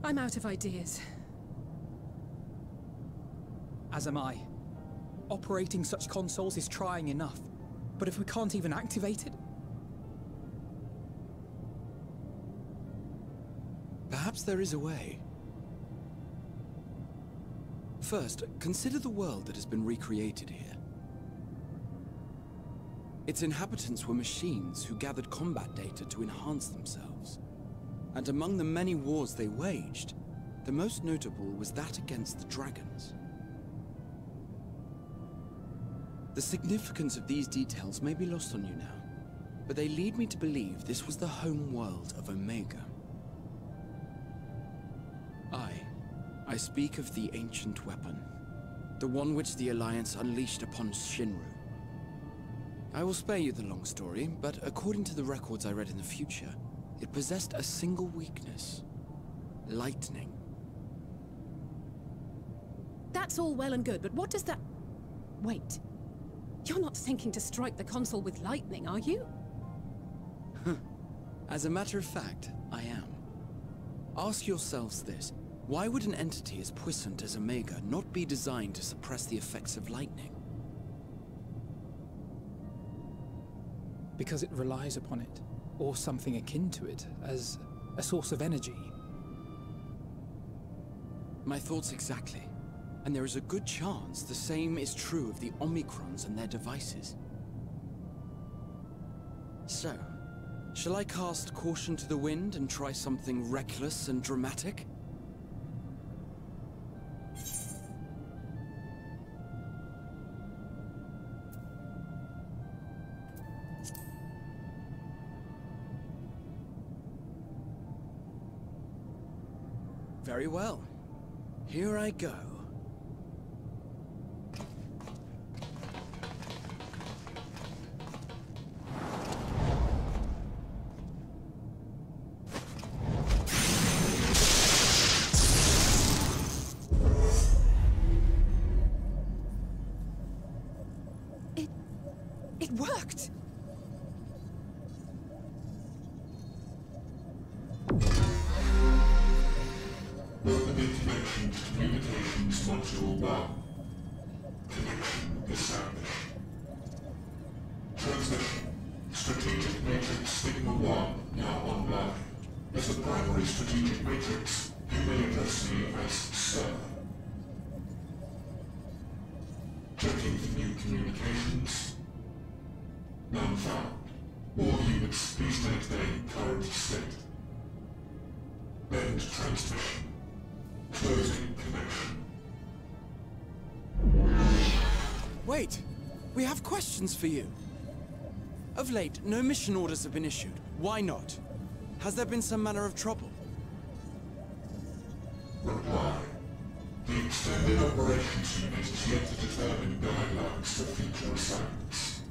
I'm out of ideas. As am I. Operating such consoles is trying enough, but if we can't even activate it... Perhaps there is a way. First, consider the world that has been recreated here. Its inhabitants were machines who gathered combat data to enhance themselves. And among the many wars they waged, the most notable was that against the dragons. The significance of these details may be lost on you now, but they lead me to believe this was the home world of Omega. I speak of the ancient weapon, the one which the Alliance unleashed upon Shinru. I will spare you the long story, but according to the records I read in the future, it possessed a single weakness: lightning. That's all well and good, but what does that... Wait. You're not thinking to strike the console with lightning, are you? As a matter of fact, I am. Ask yourselves this. Why would an entity as puissant as Omega not be designed to suppress the effects of lightning? Because it relies upon it, or something akin to it, as a source of energy. My thoughts exactly. And there is a good chance the same is true of the Omicrons and their devices. So, shall I cast caution to the wind and try something reckless and dramatic? Very well. Here I go. It worked! Communications Module 1. Connection established. Transmission. Strategic Matrix Sigma 1 now online. As the primary strategic matrix, you may address me as Sir. Checking for new communications. None found. All units, please maintain current state. End transmission. Closing connection. Wait! We have questions for you. Of late, no mission orders have been issued. Why not? Has there been some manner of trouble? Reply. The Extended Operations Unit is yet to determine guidelines for future assignments.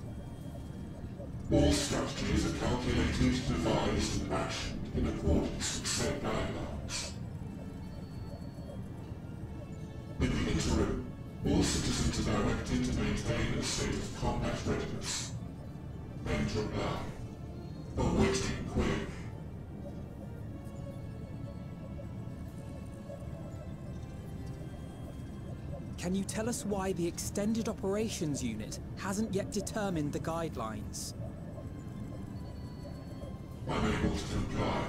All strategies are calculated, devised, and actioned in accordance with said guidelines. In the interim, all citizens are directed to maintain a state of combat readiness. End reply. Awaiting query. Can you tell us why the Extended Operations Unit hasn't yet determined the guidelines? Unable to comply.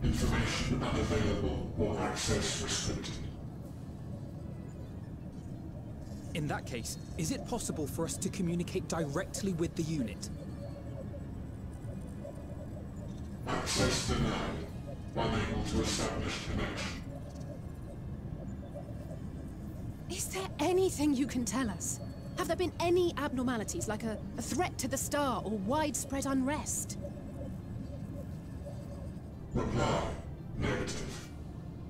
Information unavailable or access restricted. In that case, is it possible for us to communicate directly with the unit? Access denied. Unable to establish connection. Is there anything you can tell us? Have there been any abnormalities, like a threat to the star or widespread unrest? Reply. Negative.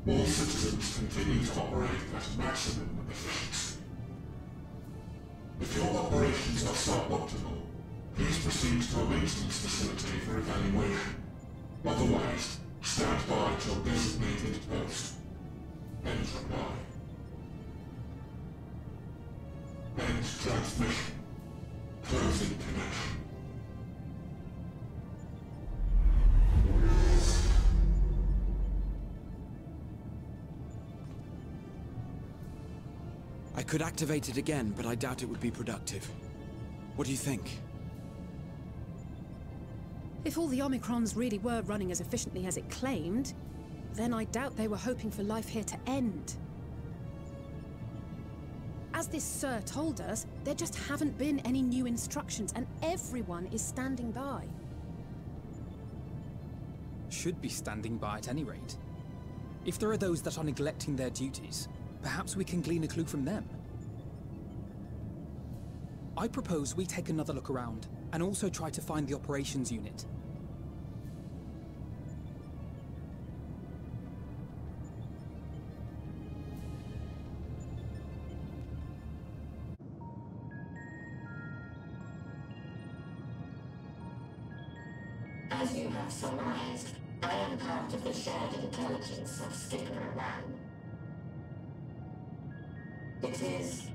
All citizens continue to operate at maximum efficiency. If your operations are suboptimal, please proceed to a maintenance facility for evaluation. Otherwise, stand by at your designated post. End reply. End transmission. Closing connection. could activate it again, but I doubt it would be productive. What do you think? If all the Omicrons really were running as efficiently as it claimed, then I doubt they were hoping for life here to end. As this Sir told us, there just haven't been any new instructions, and everyone is standing by. Should be standing by at any rate. If there are those that are neglecting their duties, perhaps we can glean a clue from them. I propose we take another look around, and also try to find the operations unit. As you have surmised, I am part of the shared intelligence of Stigma 1. It is,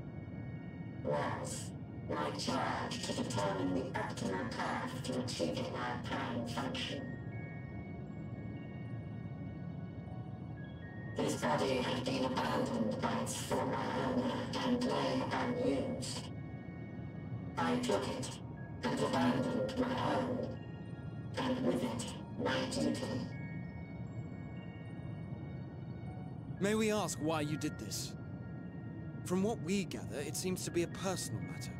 was, my charge to determine the optimal path to achieving our prime function. This body had been abandoned by its former owner and lay unused. I took it and abandoned my own, and with it, my duty. May we ask why you did this? From what we gather, it seems to be a personal matter.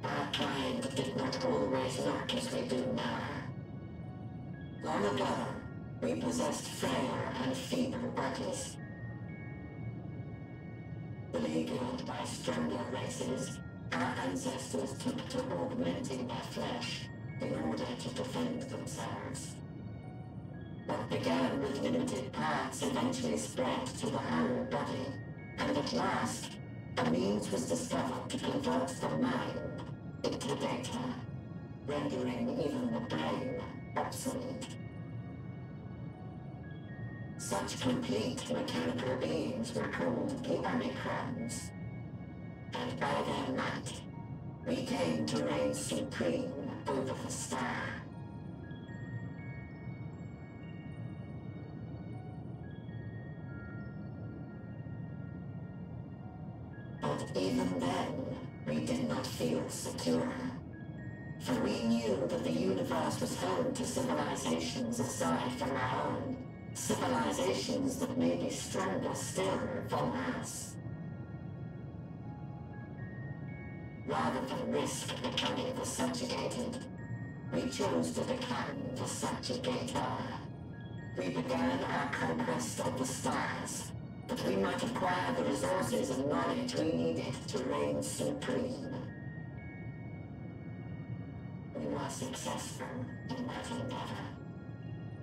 Our kind did not always look as we do now. Long ago, we possessed frail and feeble bodies. Beleaguered by stronger races, our ancestors took to augmenting their flesh in order to defend themselves. What began with limited parts eventually spread to the whole body, and at last, a means was discovered to convert the mind into data, rendering even the brain obsolete. Such complete mechanical beings were called the Omicrons, and by their might, we came to reign supreme over the star. But even then, we did not feel secure, for we knew that the universe was home to civilizations aside from our own. Civilizations that may be stronger still than us. Rather than risk becoming the subjugated, we chose to become the subjugator. We began our conquest of the stars, that we might acquire the resources and knowledge we needed to reign supreme. We were successful in that endeavor.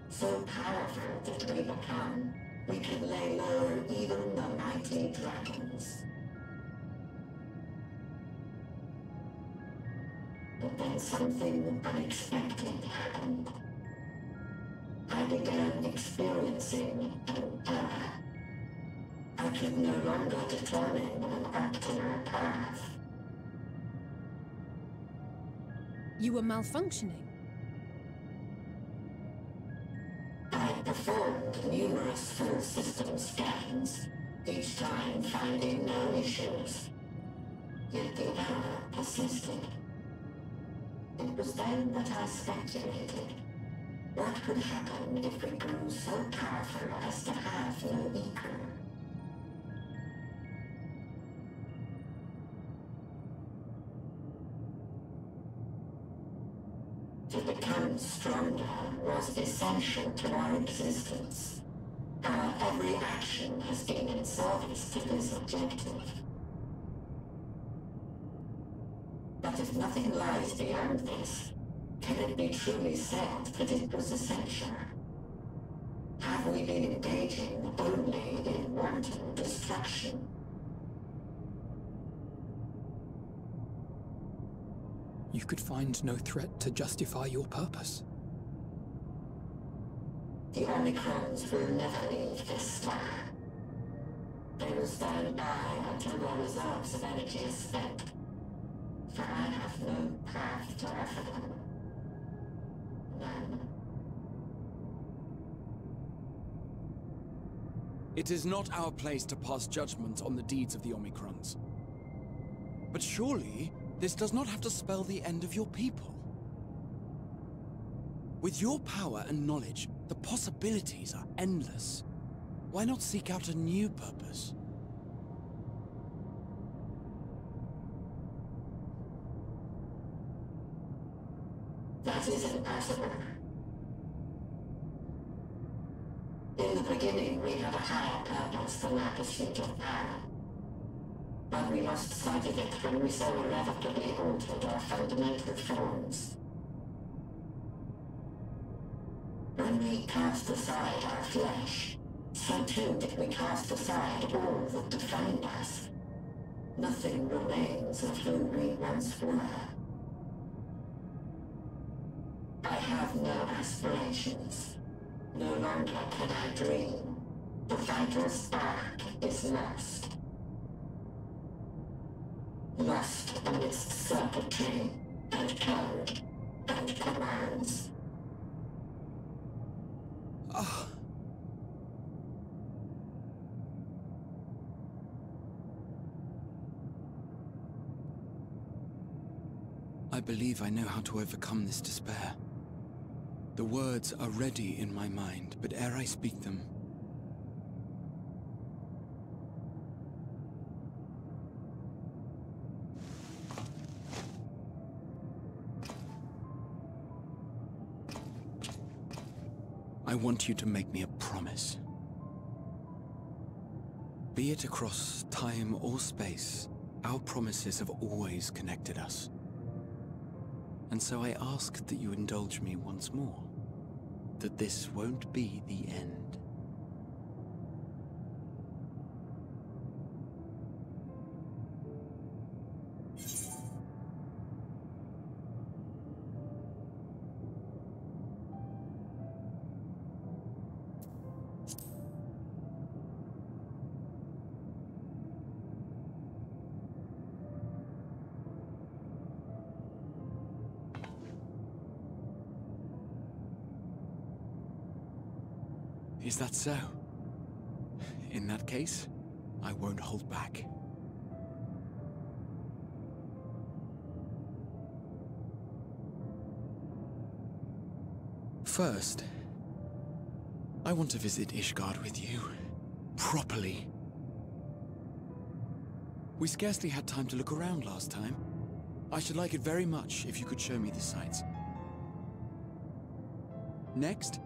So powerful did we become, we could lay low even the mighty dragons. But then something unexpected happened. I began experiencing an error. I could no longer determine an optimal path. You were malfunctioning. I performed numerous full system scans, each time finding no issues. Yet the error persisted. It was then that I speculated. What could happen if we grew so powerful as to have no equal? To become stronger was essential to our existence. Our every action has been in service to this objective. But if nothing lies beyond this, can it be truly said that it was essential? Have we been engaging only in wanton destruction? You could find no threat to justify your purpose. The Omicrons will never leave this star. They will stand by until their reserves of energy is spent. For I have no path to offer them. None. It is not our place to pass judgment on the deeds of the Omicrons. But surely, this does not have to spell the end of your people. With your power and knowledge, the possibilities are endless. Why not seek out a new purpose? That is impossible. In the beginning, we had a higher purpose than our pursuit of power. But we lost sight of it when we so irrevocably altered our fundamental forms. When we cast aside our flesh, so too did we cast aside all that defined us. Nothing remains of who we once were. I have no aspirations. No longer can I dream. The vital spark is lost. Lost amidst circuitry and code and commands. I believe I know how to overcome this despair. The words are ready in my mind, but ere I speak them, I want you to make me a promise. Be it across time or space, our promises have always connected us. And so I ask that you indulge me once more, that this won't be the end. Is that so? In that case, I won't hold back. First, I want to visit Ishgard with you. Properly. We scarcely had time to look around last time. I should like it very much if you could show me the sights. Next,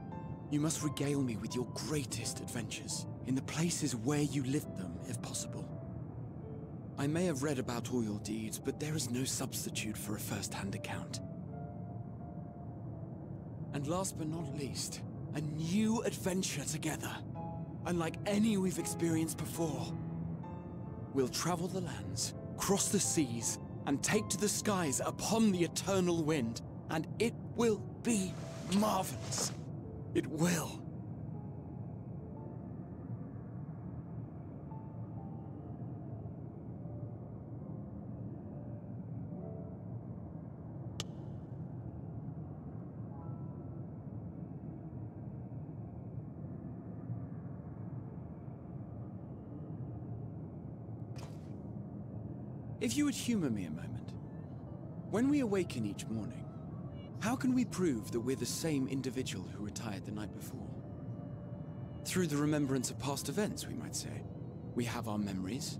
you must regale me with your greatest adventures, in the places where you lived them, if possible. I may have read about all your deeds, but there is no substitute for a first-hand account. And last but not least, a new adventure together, unlike any we've experienced before. We'll travel the lands, cross the seas, and take to the skies upon the eternal wind, and it will be marvelous. It will. If you would humor me a moment. When we awaken each morning, how can we prove that we're the same individual who retired the night before? Through the remembrance of past events, we might say. We have our memories,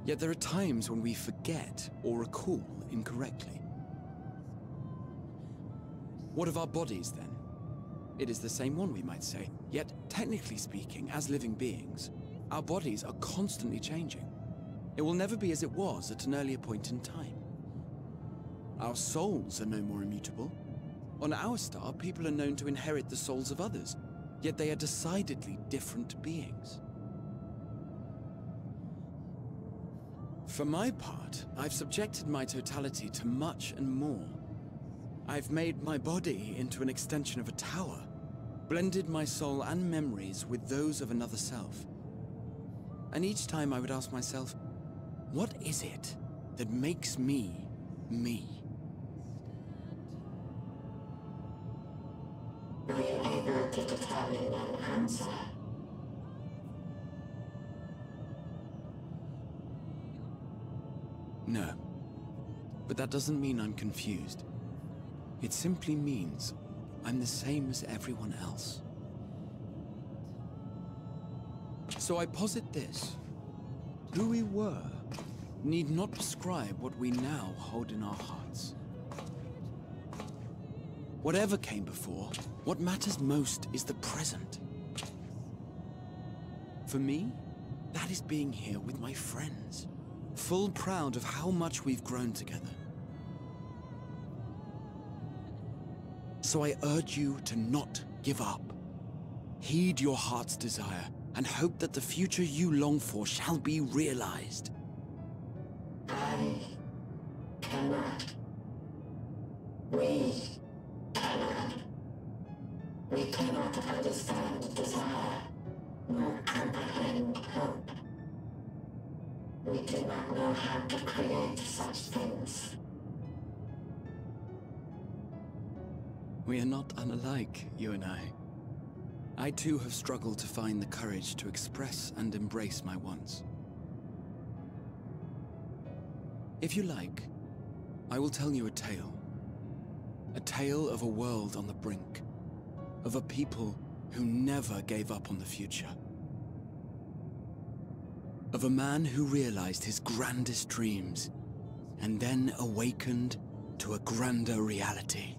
yet there are times when we forget or recall incorrectly. What of our bodies, then? It is the same one, we might say, yet technically speaking, as living beings, our bodies are constantly changing. It will never be as it was at an earlier point in time. Our souls are no more immutable. On our star, people are known to inherit the souls of others, yet they are decidedly different beings. For my part, I've subjected my totality to much and more. I've made my body into an extension of a tower, blended my soul and memories with those of another self. And each time I would ask myself, what is it that makes me, me? Were you able to determine an answer? No. But that doesn't mean I'm confused. It simply means I'm the same as everyone else. So I posit this. Who we were need not prescribe what we now hold in our hearts. Whatever came before, what matters most is the present. For me, that is being here with my friends, full proud of how much we've grown together. So I urge you to not give up. Heed your heart's desire, and hope that the future you long for shall be realized. I cannot. We cannot. We cannot understand desire, nor comprehend hope. We do not know how to create such things. We are not unalike, you and I. I too have struggled to find the courage to express and embrace my wants. If you like, I will tell you a tale. A tale of a world on the brink. Of a people who never gave up on the future. Of a man who realized his grandest dreams, and then awakened to a grander reality.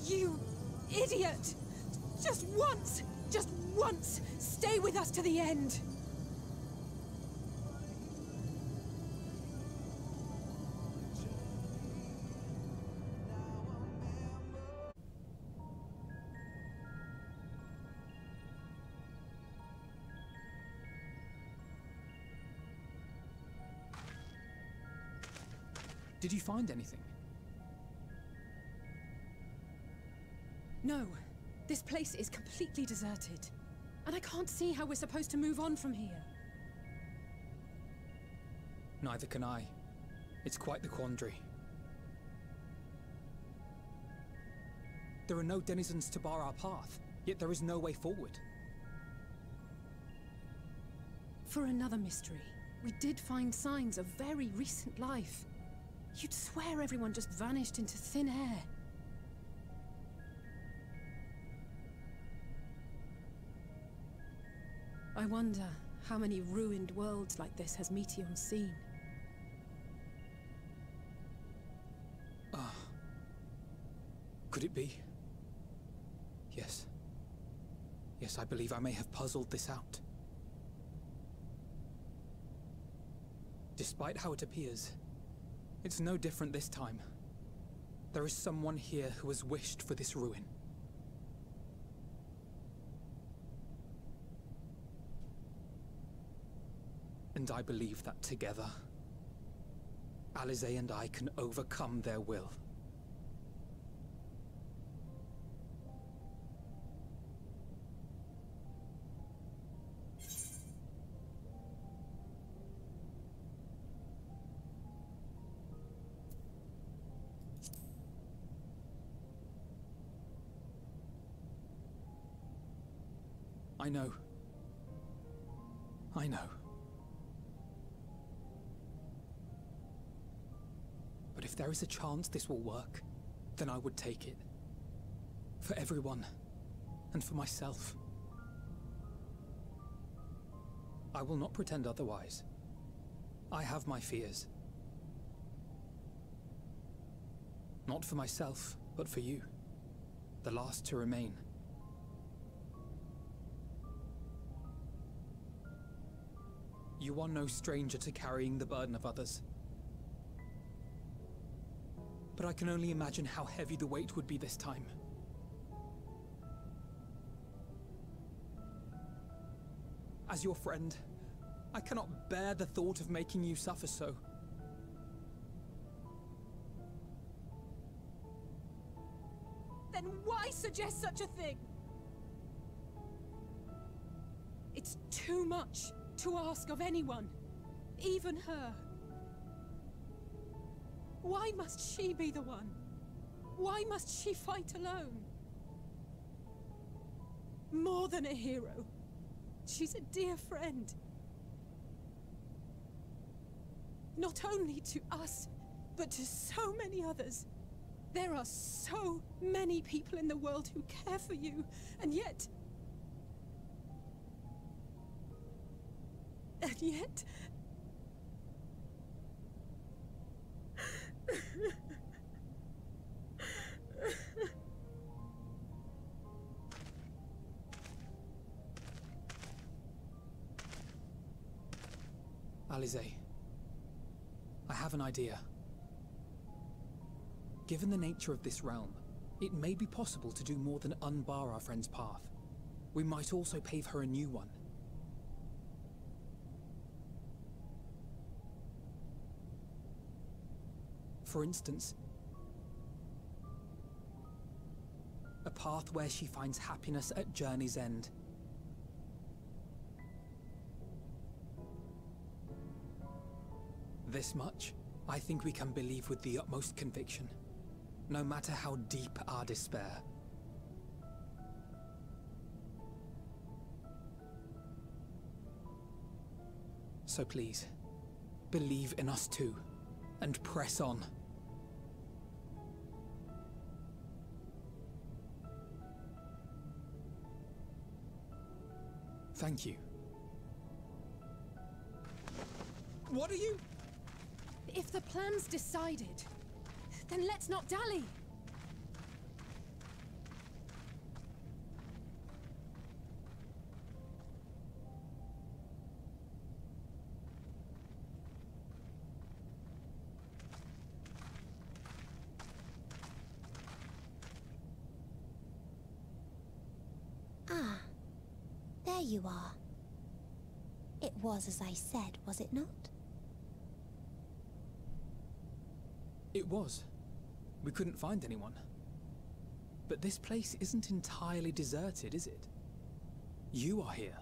You idiot! Just once, stay with us to the end! Did you find anything? No. This place is completely deserted. And I can't see how we're supposed to move on from here. Neither can I. It's quite the quandary. There are no denizens to bar our path, yet there is no way forward. For another mystery, we did find signs of very recent life. You'd swear everyone just vanished into thin air. I wonder how many ruined worlds like this has Meteion seen. Could it be? Yes. Yes, I believe I may have puzzled this out. Despite how it appears, it's no different this time. There is someone here who has wished for this ruin. And I believe that together, Alisaie and I can overcome their will. I know. I know. But if there is a chance this will work, then I would take it. For everyone. And for myself. I will not pretend otherwise. I have my fears. Not for myself, but for you. The last to remain. You are no stranger to carrying the burden of others. But I can only imagine how heavy the weight would be this time. As your friend, I cannot bear the thought of making you suffer so. Then why suggest such a thing? It's too much to ask of anyone, even her. Why must she be the one? Why must she fight alone? More than a hero. She's a dear friend. Not only to us, but to so many others. There are so many people in the world who care for you, and yet... Alize, I have an idea. Given the nature of this realm, it may be possible to do more than unbar our friend's path. We might also pave her a new one. For instance, a path where she finds happiness at journey's end. This much, I think we can believe with the utmost conviction, no matter how deep our despair. So please, believe in us too, and press on. Thank you. What are you? If the plan's decided, then let's not dally. Ah, there you are. It was as I said, was it not? It was. We couldn't find anyone. But this place isn't entirely deserted, is it? You are here.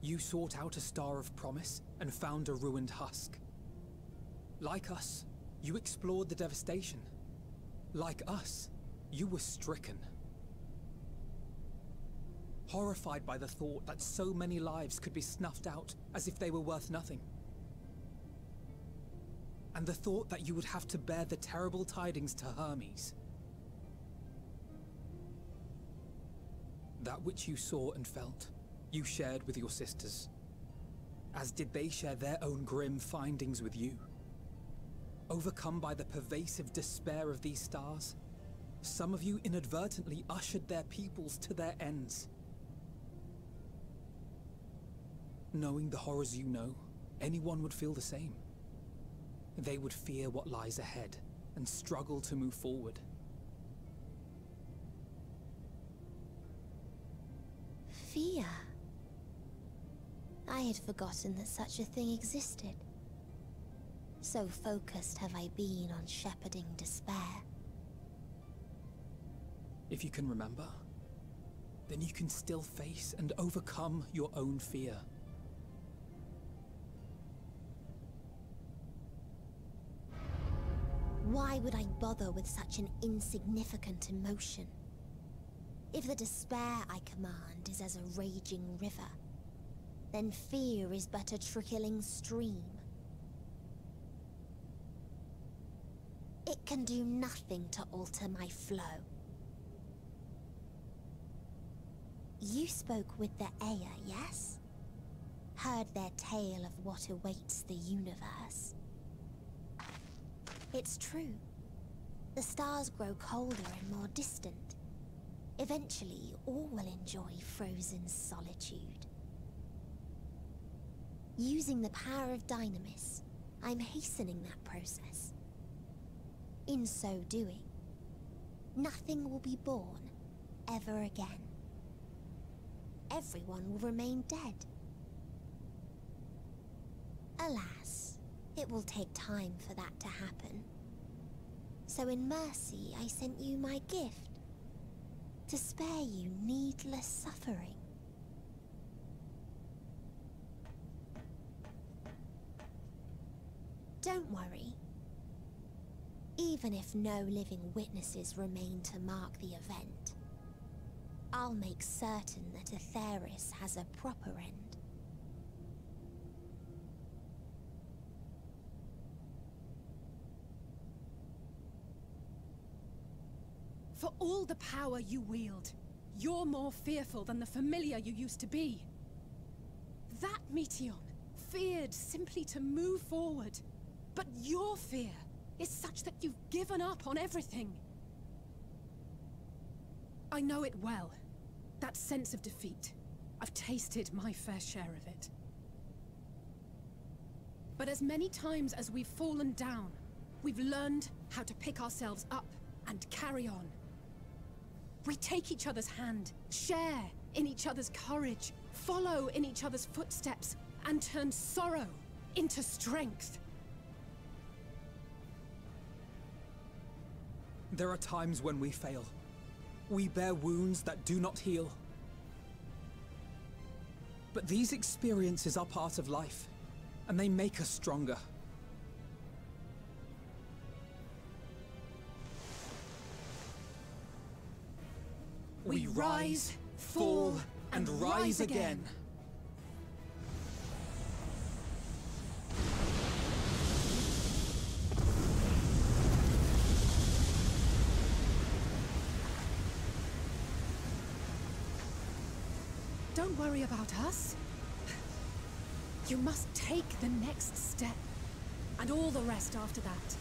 You sought out a star of promise and found a ruined husk. Like us, you explored the devastation. Like us, you were stricken. Horrified by the thought that so many lives could be snuffed out as if they were worth nothing. And the thought that you would have to bear the terrible tidings to Hermes. That which you saw and felt, you shared with your sisters. As did they share their own grim findings with you. Overcome by the pervasive despair of these stars, some of you inadvertently ushered their peoples to their ends. Knowing the horrors you know, anyone would feel the same. They would fear what lies ahead and struggle to move forward. Fear? I had forgotten that such a thing existed. So focused have I been on shepherding despair. If you can remember, then you can still face and overcome your own fear. Why would I bother with such an insignificant emotion? If the despair I command is as a raging river, then fear is but a trickling stream. can do nothing to alter my flow. You spoke with the Aya, yes? Heard their tale of what awaits the universe. It's true. The stars grow colder and more distant. Eventually, all will enjoy frozen solitude. Using the power of Dynamis, I'm hastening that process. In so doing, nothing will be born ever again. Everyone will remain dead. Alas, it will take time for that to happen. So in mercy, I sent you my gift, to spare you needless suffering. Don't worry. Even if no living witnesses remain to mark the event, I'll make certain that Aetheris has a proper end. For all the power you wield, you're more fearful than the familiar you used to be. That Meteion feared simply to move forward. But your fear is such that you've given up on everything. I know it well. That sense of defeat. I've tasted my fair share of it. But as many times as we've fallen down, we've learned how to pick ourselves up and carry on. We take each other's hand, share in each other's courage, follow in each other's footsteps, and turn sorrow into strength. There are times when we fail. We bear wounds that do not heal. But these experiences are part of life, and they make us stronger. We rise, fall, and rise again. Don't worry about us. You must take the next step, and all the rest after that.